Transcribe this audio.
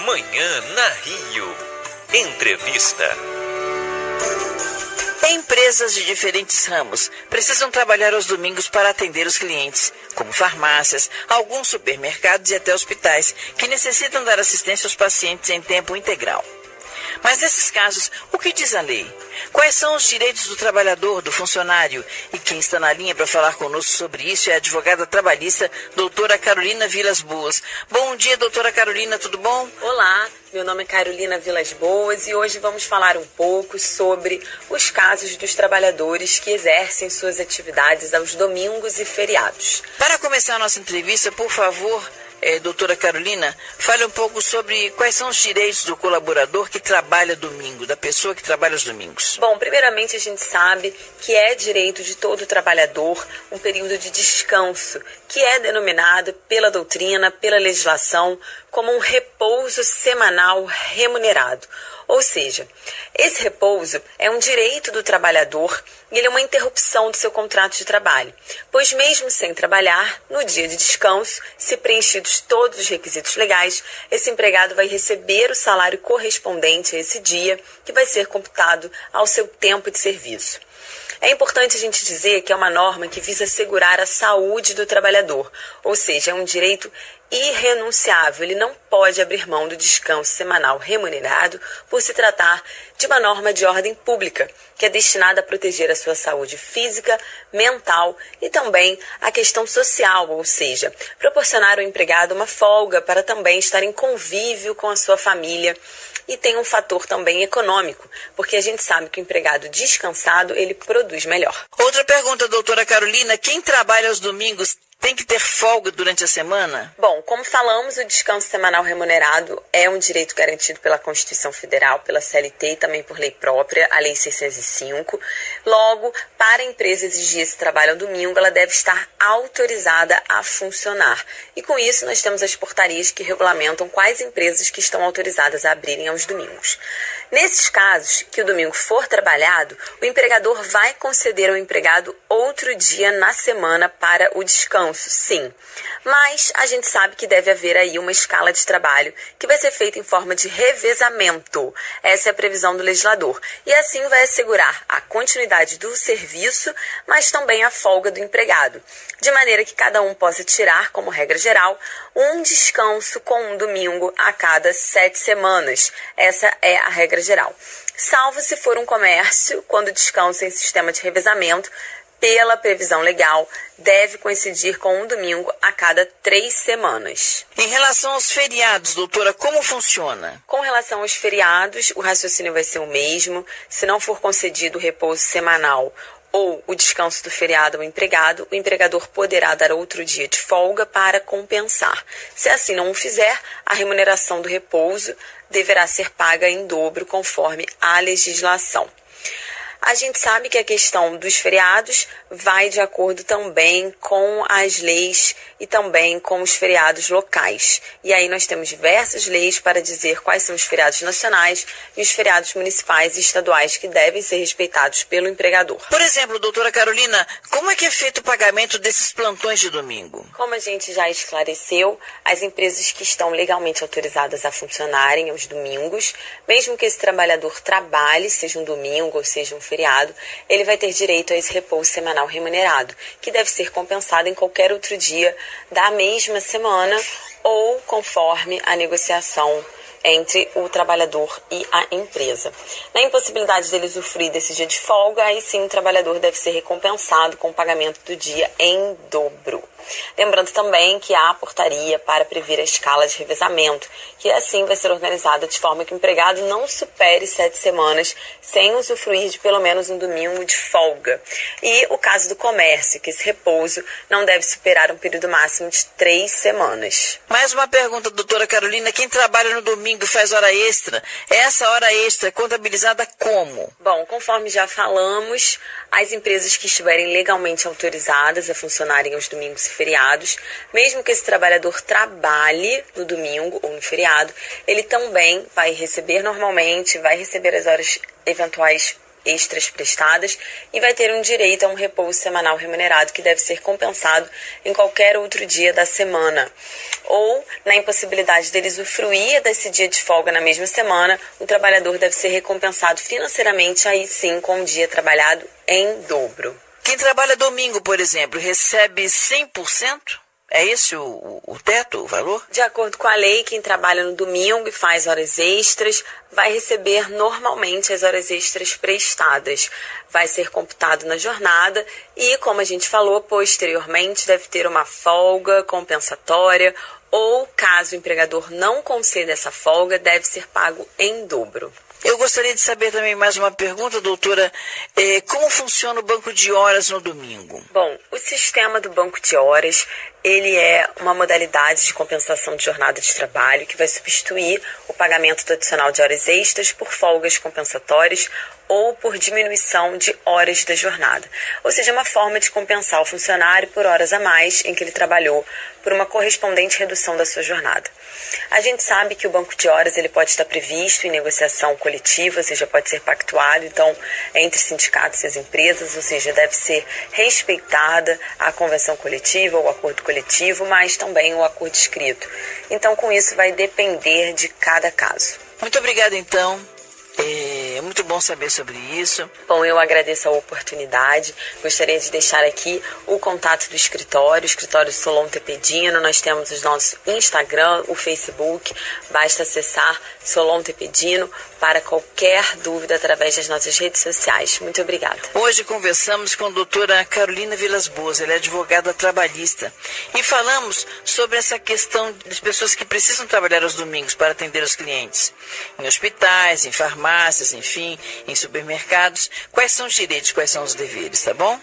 Manhã na Rio. Entrevista. Empresas de diferentes ramos precisam trabalhar aos domingos para atender os clientes, como farmácias, alguns supermercados e até hospitais, que necessitam dar assistência aos pacientes em tempo integral. Mas nesses casos, o que diz a lei? Quais são os direitos do trabalhador, do funcionário? E quem está na linha para falar conosco sobre isso é a advogada trabalhista, doutora Carolina Vilas Boas. Bom dia, doutora Carolina, tudo bom? Olá, meu nome é Carolina Vilas Boas e hoje vamos falar um pouco sobre os casos dos trabalhadores que exercem suas atividades aos domingos e feriados. Para começar a nossa entrevista, por favor, doutora Carolina, fale um pouco sobre quais são os direitos do colaborador que trabalha domingo, da pessoa que trabalha aos domingos. Bom, primeiramente a gente sabe que é direito de todo trabalhador um período de descanso, que é denominado pela doutrina, pela legislação, como um repouso semanal remunerado. Ou seja, esse repouso é um direito do trabalhador e ele é uma interrupção do seu contrato de trabalho, pois mesmo sem trabalhar, no dia de descanso, se preenchidos todos os requisitos legais, esse empregado vai receber o salário correspondente a esse dia, que vai ser computado ao seu tempo de serviço. É importante a gente dizer que é uma norma que visa assegurar a saúde do trabalhador, ou seja, é um direito irrenunciável. Ele não pode abrir mão do descanso semanal remunerado por se tratar de uma norma de ordem pública, que é destinada a proteger a sua saúde física, mental e também a questão social, ou seja, proporcionar ao empregado uma folga para também estar em convívio com a sua família. E tem um fator também econômico, porque a gente sabe que o empregado descansado, ele produz melhor. Outra pergunta, doutora Carolina, quem trabalha aos domingos tem que ter folga durante a semana? Bom, como falamos, o descanso semanal remunerado é um direito garantido pela Constituição Federal, pela CLT e também por lei própria, a Lei 605. Logo, para a empresa exigir esse trabalho ao domingo, ela deve estar autorizada a funcionar. E com isso, nós temos as portarias que regulamentam quais empresas que estão autorizadas a abrirem aos domingos. Nesses casos, que o domingo for trabalhado, o empregador vai conceder ao empregado outro dia na semana para o descanso, sim. Mas a gente sabe que deve haver aí uma escala de trabalho que vai ser feita em forma de revezamento. Essa é a previsão do legislador. E assim vai assegurar a continuidade do serviço, mas também a folga do empregado. De maneira que cada um possa tirar, como regra geral, um descanso com um domingo a cada 7 semanas. Essa é a regra geral. Salvo se for um comércio, quando descansa em sistema de revezamento, pela previsão legal, deve coincidir com um domingo a cada 3 semanas. Em relação aos feriados, doutora, como funciona? Com relação aos feriados, o raciocínio vai ser o mesmo. Se não for concedido o repouso semanal ou o descanso do feriado ao empregado, o empregador poderá dar outro dia de folga para compensar. Se assim não o fizer, a remuneração do repouso deverá ser paga em dobro conforme a legislação. A gente sabe que a questão dos feriados vai de acordo também com as leis e também com os feriados locais. E aí nós temos diversas leis para dizer quais são os feriados nacionais e os feriados municipais e estaduais que devem ser respeitados pelo empregador. Por exemplo, doutora Carolina, como é que é feito o pagamento desses plantões de domingo? Como a gente já esclareceu, as empresas que estão legalmente autorizadas a funcionarem aos domingos, mesmo que esse trabalhador trabalhe, seja um domingo ou seja um feriado, ele vai ter direito a esse repouso semanal remunerado, que deve ser compensado em qualquer outro dia da mesma semana ou conforme a negociação entre o trabalhador e a empresa. Na impossibilidade dele usufruir desse dia de folga, aí sim o trabalhador deve ser recompensado com o pagamento do dia em dobro. Lembrando também que há portaria para prever a escala de revezamento, que assim vai ser organizada de forma que o empregado não supere 7 semanas sem usufruir de pelo menos um domingo de folga. E o caso do comércio, que esse repouso não deve superar um período máximo de 3 semanas. Mais uma pergunta, doutora Carolina. Quem trabalha no domingo e faz hora extra, essa hora extra é contabilizada como? Bom, conforme já falamos, as empresas que estiverem legalmente autorizadas a funcionarem aos domingos e feriados, mesmo que esse trabalhador trabalhe no domingo ou no feriado, ele também vai receber normalmente, vai receber as horas eventuais extras prestadas e vai ter um direito a um repouso semanal remunerado que deve ser compensado em qualquer outro dia da semana. Ou, na impossibilidade dele usufruir desse dia de folga na mesma semana, o trabalhador deve ser recompensado financeiramente, aí sim, com o dia trabalhado em dobro. Quem trabalha domingo, por exemplo, recebe 100%? É esse o teto, o valor? De acordo com a lei, quem trabalha no domingo e faz horas extras vai receber normalmente as horas extras prestadas. Vai ser computado na jornada e, como a gente falou, posteriormente deve ter uma folga compensatória ou, caso o empregador não conceda essa folga, deve ser pago em dobro. Eu gostaria de saber também mais uma pergunta, doutora. Como funciona o banco de horas no domingo? Bom, o sistema do banco de horas, ele é uma modalidade de compensação de jornada de trabalho que vai substituir o pagamento tradicional de horas extras por folgas compensatórias ou por diminuição de horas da jornada. Ou seja, uma forma de compensar o funcionário por horas a mais em que ele trabalhou por uma correspondente redução da sua jornada. A gente sabe que o banco de horas ele pode estar previsto em negociação coletiva, ou seja, pode ser pactuado, então, entre sindicatos e as empresas, ou seja, deve ser respeitada a convenção coletiva, o acordo coletivo, mas também o acordo escrito. Então, com isso, vai depender de cada caso. Muito obrigada, então. É muito bom saber sobre isso. Bom, eu agradeço a oportunidade. Gostaria de deixar aqui o contato do escritório, o escritório Solon Tepedino. Nós temos o nosso Instagram, o Facebook. Basta acessar Solon Tepedino para qualquer dúvida através das nossas redes sociais. Muito obrigada. Hoje conversamos com a doutora Carolina Vilas Boas, ela é advogada trabalhista. E falamos sobre essa questão das pessoas que precisam trabalhar aos domingos para atender os clientes. Em hospitais, em farmácias, enfim, em supermercados. Quais são os direitos, quais são os deveres, tá bom?